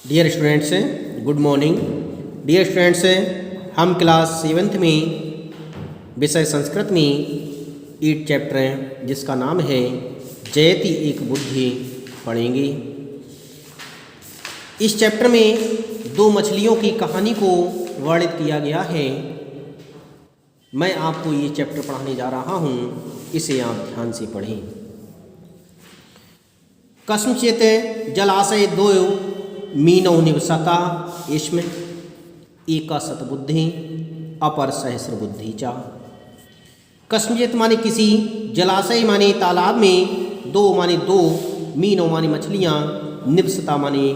Dear students, good morning. Dear students, हम class 7th में विषय संस्कृत में 8 चैप्टर जिसका नाम है जयति एक बुद्धि पढ़ेंगे। इस चैप्टर में 2 मछलियों की कहानी को वर्णित किया गया है। मैं आपको ये चैप्टर पढ़ाने जा रहा हूँ, इसे आप ध्यान से पढ़ें। कस्मचित जलाशय 2 मीनौ निवसता इसमें एका सतबुद्धि अपर सहस्र बुद्धि चा। कस्मचित माने किसी, जलाशय माने तालाब में, 2 माने 2, मीनौ माने मछलियाँ, निवसता माने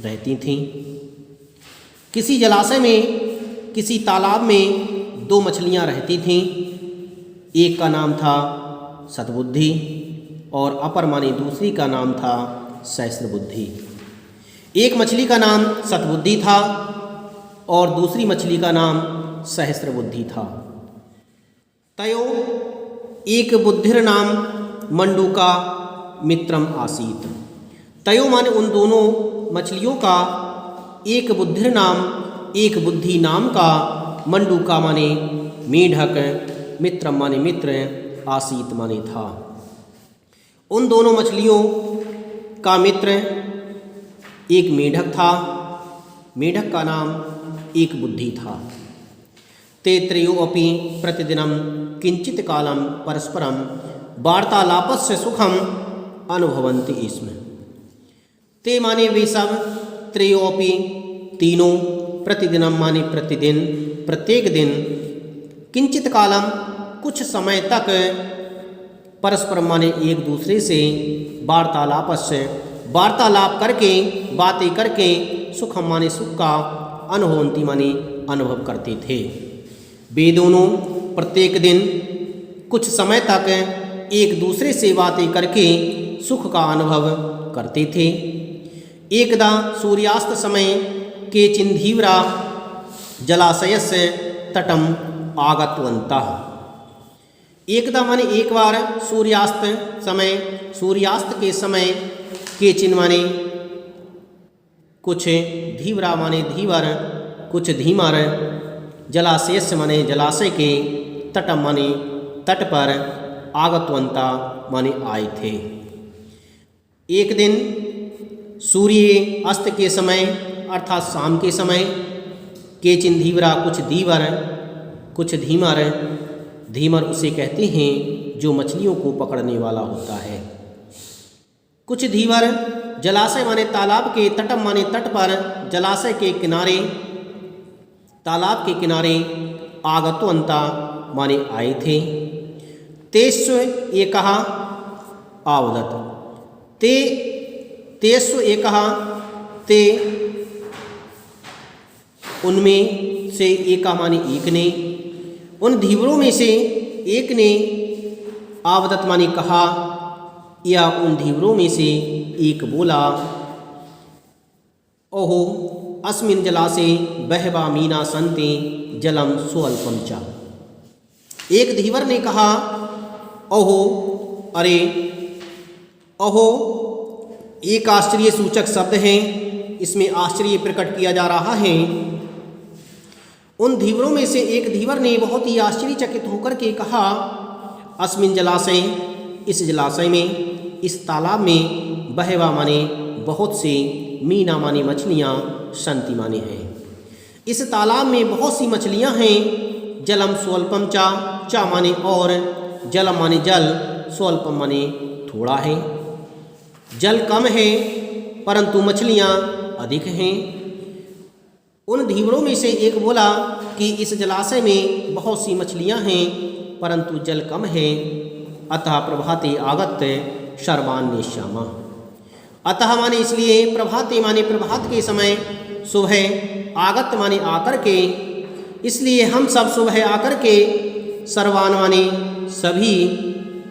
रहती थीं। किसी जलाशय में, किसी तालाब में 2 मछलियाँ रहती थीं। एक का नाम था सतबुद्धि और अपर माने दूसरी का नाम था सहस्र बुद्धि। एक मछली का नाम सतबुद्धि था और दूसरी मछली का नाम सहस्र बुद्धि था। तयो एक बुद्धिर नाम मंडूका मित्रम आसीत। तयो माने उन दोनों मछलियों का एक बुद्धिर नाम, एक बुद्धि नाम का, मंडूका माने मेढक, मित्रम माने मित्र, आसीत माने था। उन दोनों मछलियों का मित्र एक मेढक था। मेढक का नाम एक बुद्धि था। ते त्रयोऽपि प्रतिदिनं किंचित कालं परस्परं वार्तालापस्य सुखम अनुभवन्ति स्म। ते माने वे सब, त्रयोऽपि तीनों, प्रतिदिनं माने प्रतिदिन, प्रत्येक दिन, किंचित कालम कुछ समय तक, परस्पर माने एक दूसरे से, वार्तालाप करके, बातें करके, सुखम माने सुख का, अनुभवंती माने अनुभव करते थे। वे दोनों प्रत्येक दिन कुछ समय तक एक दूसरे से बातें करके सुख का अनुभव करते थे। एकदा सूर्यास्त समय केचिन धीवरा जलाशयस्य तटम आगतवन्तः। एकदा माने एक बार, सूर्यास्त के समय, केचिन माने कुछ, धीवरा माने धीवर, कुछ धीमर, जलाशयस्य माने जलाशय के, तटम माने तट पर, आगतवंता माने आए थे। एक दिन सूर्य अस्त के समय अर्थात शाम के समय, केचिन धीवरा कुछ धीवर, कुछ धीमर, धीमर उसे कहते हैं जो मछलियों को पकड़ने वाला होता है। कुछ धीवर जलाशय माने तालाब के, तटम माने तट पर, जलाशय के किनारे, तालाब के किनारे, आगतवंता माने आए थे। तेस्व एकः आवदत। तेस्व एकः, ते उनमें से एका माने एक ने, उन धीवरों में से एक ने, आवदत माने कहा, या उन धीवरों में से एक बोला, ओहो अस्मिन् जलाशे बहवा मीना सन्ति जलम स्वल्पम च। एक धीवर ने कहा, ओहो, अरे, ओहो एक आश्चर्य सूचक शब्द है, इसमें आश्चर्य प्रकट किया जा रहा है। उन धीवरों में से एक धीवर ने बहुत ही आश्चर्यचकित होकर के कहा, अस्मिन् जलाशय, इस जलाशय में, इस तालाब में, बहवा माने बहुत से, मीना माने मछलियाँ, संति माने हैं, इस तालाब में बहुत सी मछलियाँ हैं। जलम स्वल्पम चा, चा माने और, जलम माने जल, स्वल्पम माने थोड़ा है। जल कम है परंतु मछलियाँ अधिक हैं। उन धीवरों में से एक बोला कि इस जलाशय में बहुत सी मछलियाँ हैं परंतु जल कम है। अतः प्रभाते आगत्य सर्वान् नेष्यामः। अतः माने इसलिए, प्रभाते माने प्रभात के समय, सुबह, आगत माने आकर के, इसलिए हम सब सुबह आकर के, सर्वान माने सभी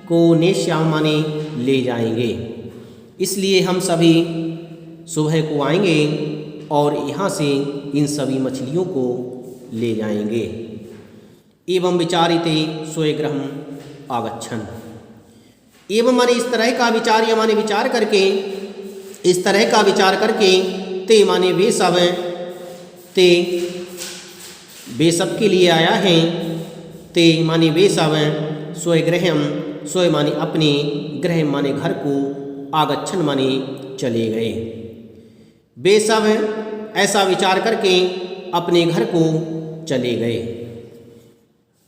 को, नेष्याम माने ले जाएंगे। इसलिए हम सभी सुबह को आएंगे और यहाँ से इन सभी मछलियों को ले जाएंगे। एवं विचारिते स्वगृहम् आगच्छन्। एवं माने इस तरह का विचार, या माने विचार करके, इस तरह का विचार करके ते माने वे सब, ते वे सब के लिए आया है, ते माने वे सब, स्वगृहम स्वय माने अपने, गृह माने घर को, आगच्छन माने चले गए। वे सब ऐसा विचार करके अपने घर को चले गए।